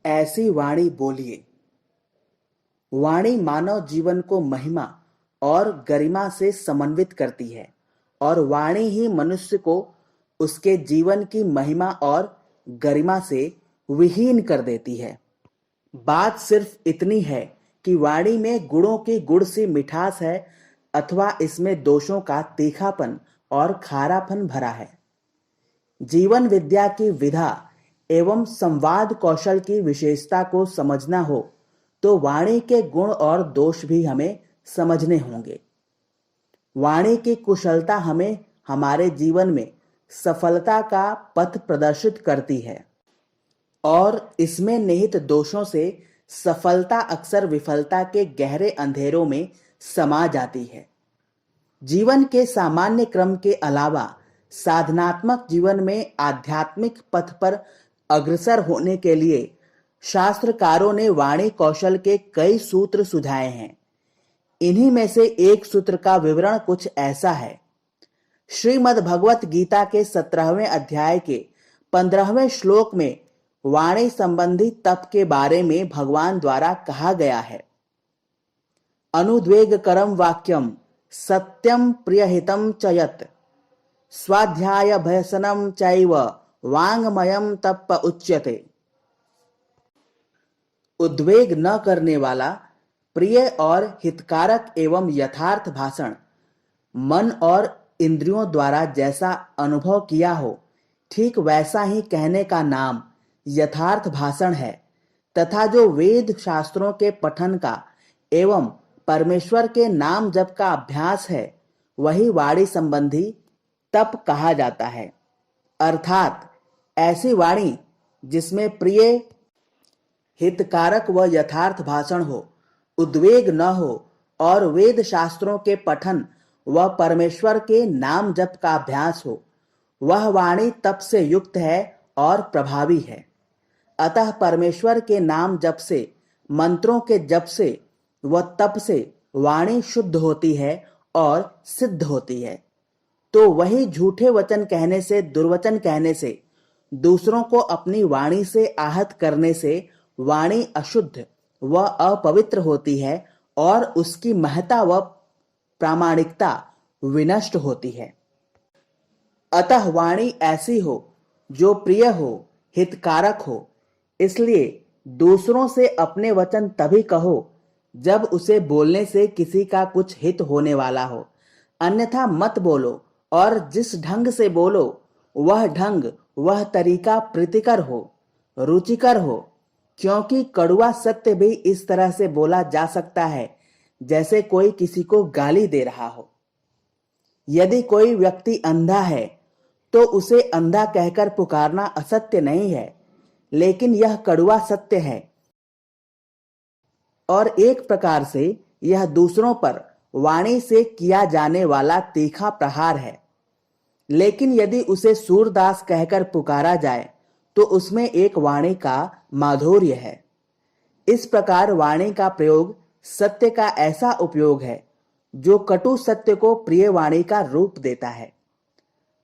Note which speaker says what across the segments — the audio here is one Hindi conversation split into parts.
Speaker 1: ऐसी वाणी बोलिए। वाणी मानव जीवन को महिमा और गरिमा से समन्वित करती है और वाणी ही मनुष्य को उसके जीवन की महिमा और गरिमा से विहीन कर देती है। बात सिर्फ इतनी है कि वाणी में गुणों की गुड़ सी मिठास है अथवा इसमें दोषों का तीखापन और खारापन भरा है। जीवन विद्या की विधा एवं संवाद कौशल की विशेषता को समझना हो तो वाणी के गुण और दोष भी हमें समझने होंगे। वाणी की कुशलता हमें हमारे जीवन में सफलता का पथ प्रदर्शित करती है और इसमें निहित दोषों से सफलता अक्सर विफलता के गहरे अंधेरों में समा जाती है। जीवन के सामान्य क्रम के अलावा साधनात्मक जीवन में आध्यात्मिक पथ पर अग्रसर होने के लिए शास्त्रकारों ने वाणी कौशल के कई सूत्र सुझाए हैं। इन्हीं में से एक सूत्र का विवरण कुछ ऐसा है। श्रीमद् भगवत गीता के 17वें अध्याय के 15वें श्लोक में वाणी संबंधी तप के बारे में भगवान द्वारा कहा गया है। अनुद्वेगकरम वाक्यम सत्यम प्रियहितम च यत् स्वाध्याय भयसनम चैव वाङ्मयम तप उच्यते। उद्वेग न करने वाला, प्रिय और हितकारक एवं यथार्थ भाषण मन और इंद्रियों द्वारा जैसा अनुभव किया हो ठीक वैसा ही कहने का नाम यथार्थ भाषण है तथा जो वेद शास्त्रों के पठन का एवं परमेश्वर के नाम जप का अभ्यास है वही वाणी संबंधी तप कहा जाता है। अर्थात ऐसी वाणी जिसमें प्रिय, हितकारक व यथार्थ भाषण हो, उद्वेग न हो और वेद शास्त्रों के पठन व परमेश्वर के नाम जप का अभ्यास हो, वह वाणी तप से युक्त है और प्रभावी है। अतः परमेश्वर के नाम जप से, मंत्रों के जप से व तप से वाणी शुद्ध होती है और सिद्ध होती है। तो वही झूठे वचन कहने से, दुर्वचन कहने से, दूसरों को अपनी वाणी से आहत करने से वाणी अशुद्ध व अपवित्र होती है और उसकी महत्ता व प्रामाणिकता विनष्ट होती है। अतः वाणी ऐसी हो जो प्रिय हो, हितकारक हो। इसलिए दूसरों से अपने वचन तभी कहो जब उसे बोलने से किसी का कुछ हित होने वाला हो, अन्यथा मत बोलो और जिस ढंग से बोलो वह ढंग, वह तरीका प्रीतिकर हो, रुचिकर हो, क्योंकि कड़वा सत्य भी इस तरह से बोला जा सकता है जैसे कोई किसी को गाली दे रहा हो। यदि कोई व्यक्ति अंधा है तो उसे अंधा कहकर पुकारना असत्य नहीं है, लेकिन यह कड़वा सत्य है और एक प्रकार से यह दूसरों पर वाणी से किया जाने वाला तीखा प्रहार है। लेकिन यदि उसे सूरदास कहकर पुकारा जाए तो उसमें एक वाणी का माधुर्य है। इस प्रकार वाणी का प्रयोग सत्य का ऐसा उपयोग है जो कटु सत्य को प्रिय वाणी का रूप देता है।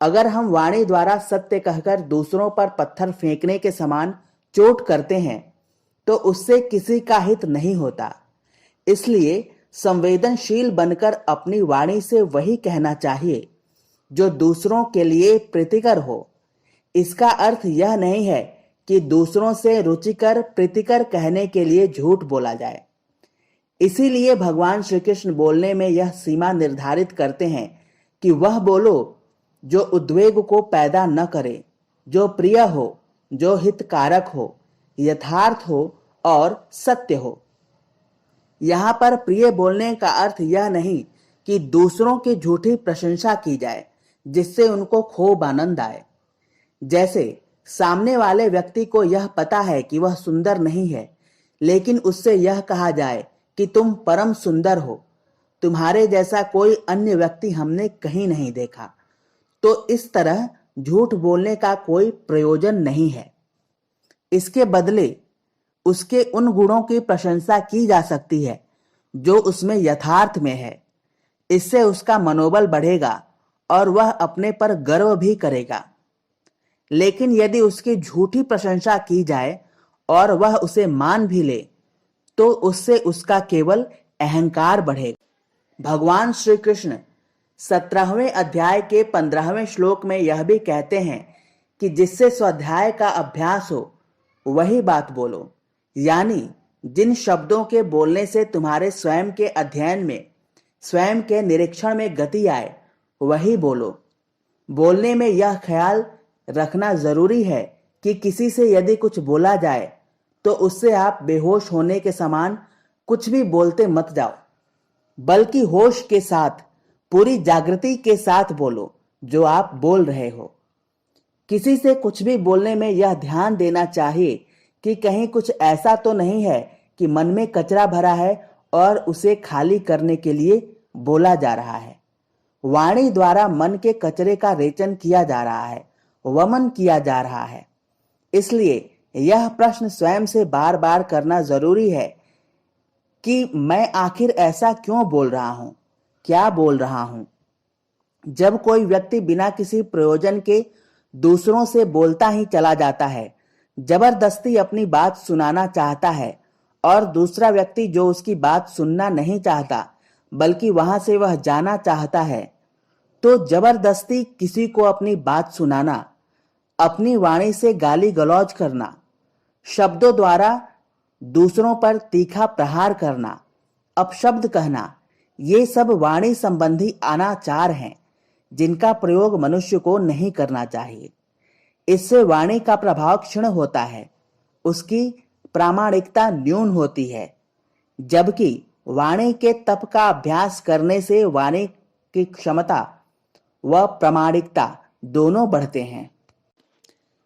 Speaker 1: अगर हम वाणी द्वारा सत्य कहकर दूसरों पर पत्थर फेंकने के समान चोट करते हैं तो उससे किसी का हित नहीं होता। इसलिए संवेदनशील बनकर अपनी वाणी से वही कहना चाहिए जो दूसरों के लिए प्रीतिकर हो। इसका अर्थ यह नहीं है कि दूसरों से रुचिकर, प्रीतिकर कहने के लिए झूठ बोला जाए। इसीलिए भगवान श्री कृष्ण बोलने में यह सीमा निर्धारित करते हैं कि वह बोलो जो उद्वेग को पैदा न करे, जो प्रिय हो, जो हितकारक हो, यथार्थ हो और सत्य हो। यहाँ पर प्रिय बोलने का अर्थ यह नहीं कि दूसरों की झूठी प्रशंसा की जाए जिससे उनको खूब आनंद आए। जैसे सामने वाले व्यक्ति को यह पता है कि वह सुंदर नहीं है, लेकिन उससे यह कहा जाए कि तुम परम सुंदर हो, तुम्हारे जैसा कोई अन्य व्यक्ति हमने कहीं नहीं देखा। तो इस तरह झूठ बोलने का कोई प्रयोजन नहीं है। इसके बदले उसके उन गुणों की प्रशंसा की जा सकती है जो उसमें यथार्थ में है। इससे उसका मनोबल बढ़ेगा और वह अपने पर गर्व भी करेगा। लेकिन यदि उसकी झूठी प्रशंसा की जाए और वह उसे मान भी ले तो उससे उसका केवल अहंकार बढ़ेगा। भगवान श्री कृष्ण 17वें अध्याय के 15वें श्लोक में यह भी कहते हैं कि जिससे स्वाध्याय का अभ्यास हो वही बात बोलो, यानी जिन शब्दों के बोलने से तुम्हारे स्वयं के अध्ययन में, स्वयं के निरीक्षण में गति आए वही बोलो। बोलने में यह ख्याल रखना जरूरी है कि किसी से यदि कुछ बोला जाए तो उससे आप बेहोश होने के समान कुछ भी बोलते मत जाओ, बल्कि होश के साथ, पूरी जागृति के साथ बोलो जो आप बोल रहे हो। किसी से कुछ भी बोलने में यह ध्यान देना चाहिए कि कहीं कुछ ऐसा तो नहीं है कि मन में कचरा भरा है और उसे खाली करने के लिए बोला जा रहा है। वाणी द्वारा मन के कचरे का रेचन किया जा रहा है, वमन किया जा रहा है। इसलिए यह प्रश्न स्वयं से बार बार करना जरूरी है कि मैं आखिर ऐसा क्यों बोल रहा हूं, क्या बोल रहा हूं। जब कोई व्यक्ति बिना किसी प्रयोजन के दूसरों से बोलता ही चला जाता है, जबरदस्ती अपनी बात सुनाना चाहता है और दूसरा व्यक्ति जो उसकी बात सुनना नहीं चाहता बल्कि वहां से वह जाना चाहता है, तो जबरदस्ती किसी को अपनी बात सुनाना, अपनी वाणी से गाली गलौज करना, शब्दों द्वारा दूसरों पर तीखा प्रहार करना, अपशब्द कहना, ये सब वाणी संबंधी अनाचार हैं जिनका प्रयोग मनुष्य को नहीं करना चाहिए। इससे वाणी का प्रभाव क्षीण होता है, उसकी प्रामाणिकता न्यून होती है, जबकि वाणी के तप का अभ्यास करने से वाणी की क्षमता व प्रामाणिकता दोनों बढ़ते हैं।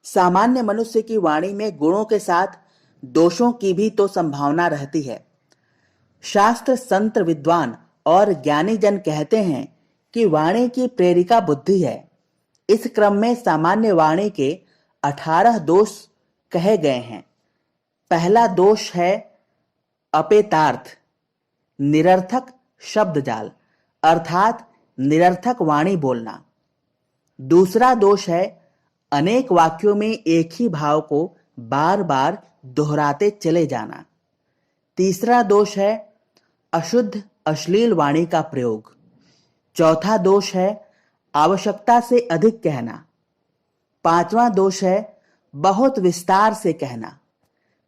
Speaker 1: सामान्य मनुष्य की वाणी में गुणों के साथ दोषों की भी तो संभावना रहती है। शास्त्र, संत, विद्वान और ज्ञानी जन कहते हैं कि वाणी की प्रेरिका बुद्धि है। इस क्रम में सामान्य वाणी के 18 दोष कहे गए हैं। पहला दोष है अपेतार्थ, निरर्थक शब्द जाल, अर्थात निरर्थक वाणी बोलना। दूसरा दोष है अनेक वाक्यों में एक ही भाव को बार बार दोहराते चले जाना। तीसरा दोष है अशुद्ध अश्लील वाणी का प्रयोग। चौथा दोष है आवश्यकता से अधिक कहना। पांचवा दोष है बहुत विस्तार से कहना।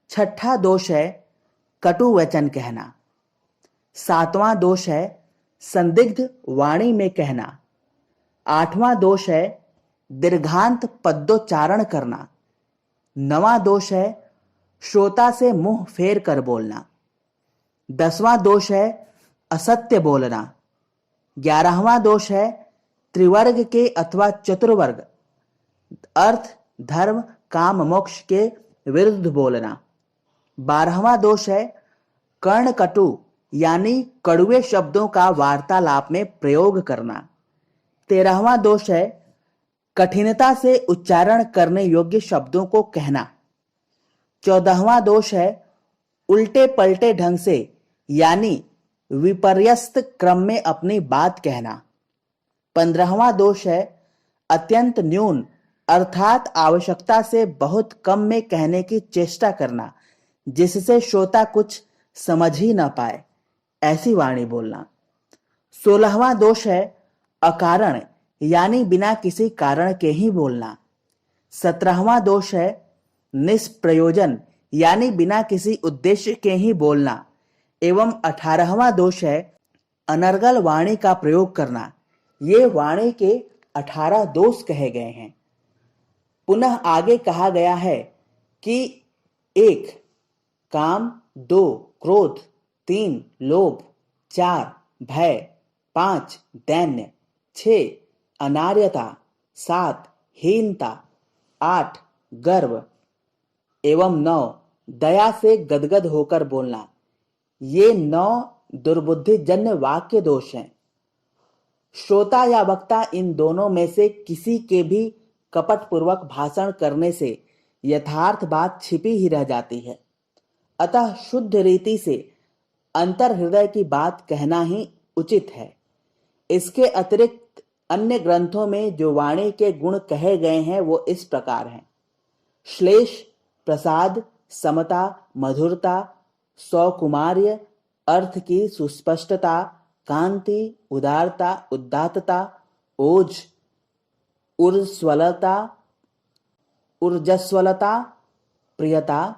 Speaker 1: छठा दोष है कटु वचन कहना। सातवां दोष है संदिग्ध वाणी में कहना। आठवां दोष है दीर्घांत पदोच्चारण करना। नवां दोष है श्रोता से मुंह फेर कर बोलना। 10वां दोष है असत्य बोलना। 11वां दोष है त्रिवर्ग के अथवा चतुर्वर्ग, अर्थ, धर्म, काम, मोक्ष के विरुद्ध बोलना। 12वां दोष है कर्णकटु यानी कड़वे शब्दों का वार्तालाप में प्रयोग करना। 13वां दोष है कठिनता से उच्चारण करने योग्य शब्दों को कहना। 14वां दोष है उल्टे पलटे ढंग से यानी विपर्यस्त क्रम में अपनी बात कहना। 15वां दोष है अत्यंत न्यून अर्थात आवश्यकता से बहुत कम में कहने की चेष्टा करना, जिससे श्रोता कुछ समझ ही न पाए, ऐसी वाणी बोलना। 16वां दोष है अकारण यानी बिना किसी कारण के ही बोलना। 17वां दोष है निष्प्रयोजन यानी बिना किसी उद्देश्य के ही बोलना। एवं 18वां दोष है अनर्गल वाणी का प्रयोग करना। ये वाणी के 18 दोष कहे गए हैं। पुनः आगे कहा गया है कि 1 काम, 2 क्रोध, 3 लोभ, 4 भय, 5 दैन्य, 6 अनार्यता, 7 हीनता, 8 गर्व एवं 9 दया से गदगद होकर बोलना। ये 9 दुर्बुद्धि जन्य वाक्य दोष हैं। श्रोता या वक्ता इन दोनों में से किसी के भी कपट पूर्वक भाषण करने से यथार्थ बात छिपी ही रह जाती है। अतः शुद्ध रीति से अंतर हृदय की बात कहना ही उचित है। इसके अतिरिक्त अन्य ग्रंथों में जो वाणी के गुण कहे गए हैं वो इस प्रकार हैं: श्लेष, प्रसाद, समता, मधुरता, सौकुमार्य, अर्थ की सुस्पष्टता, कांति, उदारता, उदात्तता, ओज, ऊर्जस्वलता, प्रियता,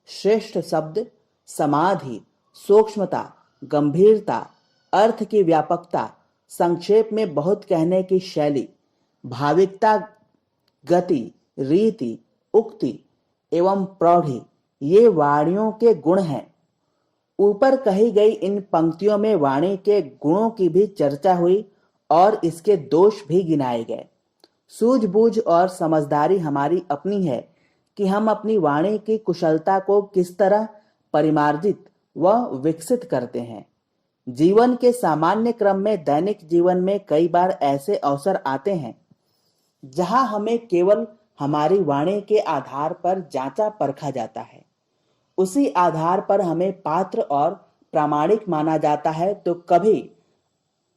Speaker 1: श्रेष्ठ शब्द, समाधि, सूक्ष्मता, गंभीरता, अर्थ की व्यापकता, संक्षेप में बहुत कहने की शैली, भाविकता, गति, रीति, उक्ति एवं प्रौढ़ि, ये वाणियों के गुण हैं। ऊपर कही गई इन पंक्तियों में वाणी के गुणों की भी चर्चा हुई और इसके दोष भी गिनाए गए। सूझबूझ और समझदारी हमारी अपनी है कि हम अपनी वाणी की कुशलता को किस तरह परिमार्जित व विकसित करते हैं। जीवन के सामान्य क्रम में दैनिक जीवन में कई बार ऐसे अवसर आते हैं जहां हमें केवल हमारी वाणी के आधार पर जांचा परखा जाता है। उसी आधार पर हमें पात्र और प्रामाणिक माना जाता है, तो कभी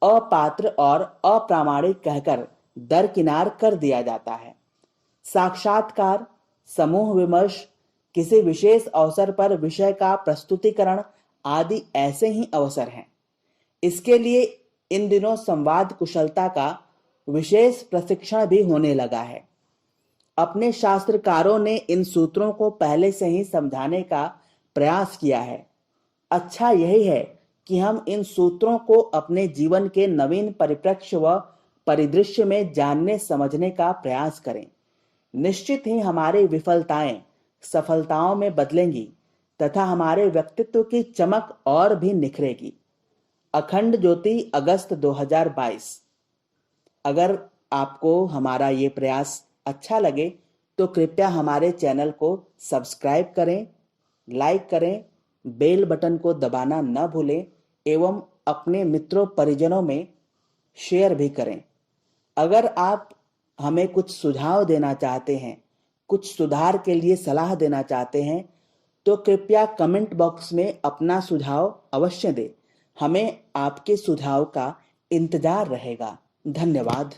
Speaker 1: अपात्र और अप्रामाणिक कहकर दरकिनार कर दिया जाता है। साक्षात्कार, समूह विमर्श, किसी विशेष अवसर पर विषय का प्रस्तुतिकरण आदि ऐसे ही अवसर हैं। इसके लिए इन दिनों संवाद कुशलता का विशेष प्रशिक्षण भी होने लगा है। अपने शास्त्रकारों ने इन सूत्रों को पहले से ही समझाने का प्रयास किया है। अच्छा यही है कि हम इन सूत्रों को अपने जीवन के नवीन परिप्रेक्ष्य व परिदृश्य में जानने समझने का प्रयास करें। निश्चित ही हमारी विफलताएं सफलताओं में बदलेंगी तथा हमारे व्यक्तित्व की चमक और भी निखरेगी। अखंड ज्योति, अगस्त 2022। अगर आपको हमारा ये प्रयास अच्छा लगे तो कृपया हमारे चैनल को सब्सक्राइब करें, लाइक करें, बेल बटन को दबाना न भूलें एवं अपने मित्रों परिजनों में शेयर भी करें। अगर आप हमें कुछ सुझाव देना चाहते हैं, कुछ सुधार के लिए सलाह देना चाहते हैं, तो कृपया कमेंट बॉक्स में अपना सुझाव अवश्य दें। हमें आपके सुझाव का इंतजार रहेगा। धन्यवाद।